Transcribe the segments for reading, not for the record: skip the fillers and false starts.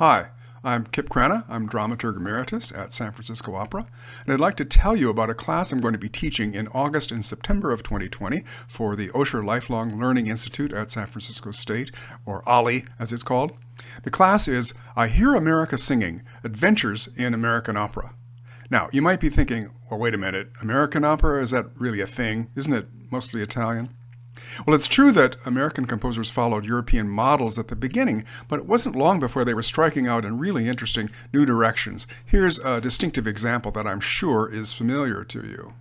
Hi, I'm Kip Cranna. I'm Dramaturg Emeritus at San Francisco Opera, and I'd like to tell you about a class I'm going to be teaching in August and September of 2020 for the Osher Lifelong Learning Institute at San Francisco State, or olli as it's called. The class is I Hear America Singing, Adventures in American Opera. Now, you might be thinking, well, wait a minute, American opera, is that really a thing? Isn't it mostly Italian? Well, it's true that American composers followed European models at the beginning, but it wasn't long before they were striking out in really interesting new directions. Here's a distinctive example that I'm sure is familiar to you.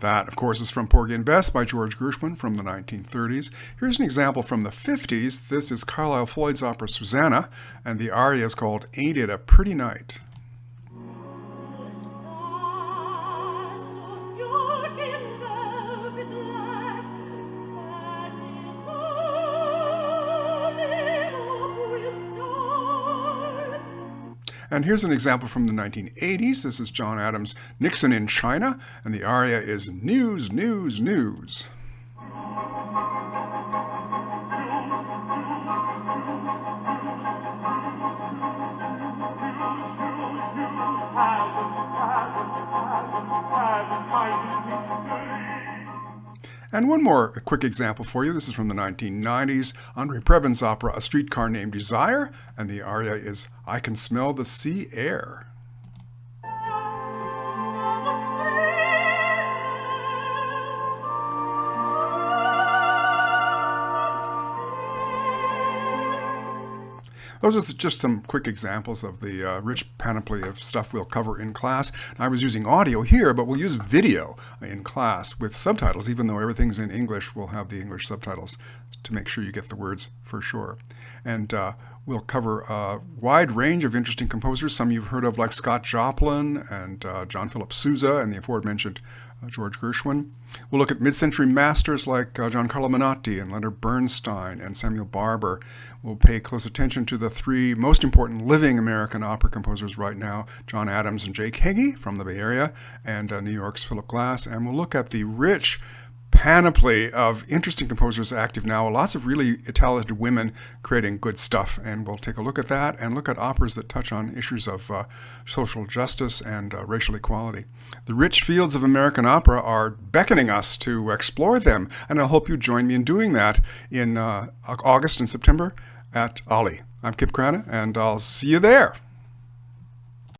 That, of course, is from Porgy and Bess by George Gershwin from the 1930s. Here's an example from the 50s. This is Carlisle Floyd's opera Susanna, and the aria is called Ain't It a Pretty Night? And here's an example from the 1980s. This is John Adams' Nixon in China, and the aria is News, News, News. And one more quick example for you. This is from the 1990s, Andre Previn's opera, A Streetcar Named Desire, and the aria is I Can Smell the Sea Air. Those are just some quick examples of the rich panoply of stuff we'll cover in class. I was using audio here, but we'll use video in class with subtitles. Even though everything's in English, we'll have the English subtitles to make sure you get the words for sure. And we'll cover a wide range of interesting composers, some you've heard of like Scott Joplin and John Philip Sousa and the aforementioned George Gershwin. We'll look at mid-century masters like Giancarlo Menotti and Leonard Bernstein and Samuel Barber. We'll pay close attention to the three most important living American opera composers right now, John Adams and Jake Heggie from the Bay Area and New York's Philip Glass. And we'll look at the rich panoply of interesting composers active now, lots of really talented women creating good stuff, and we'll take a look at that and look at operas that touch on issues of social justice and racial equality. The rich fields of American opera are beckoning us to explore them, and I hope you join me in doing that in August and September at olli. I'm Kip Cranna, and I'll see you there.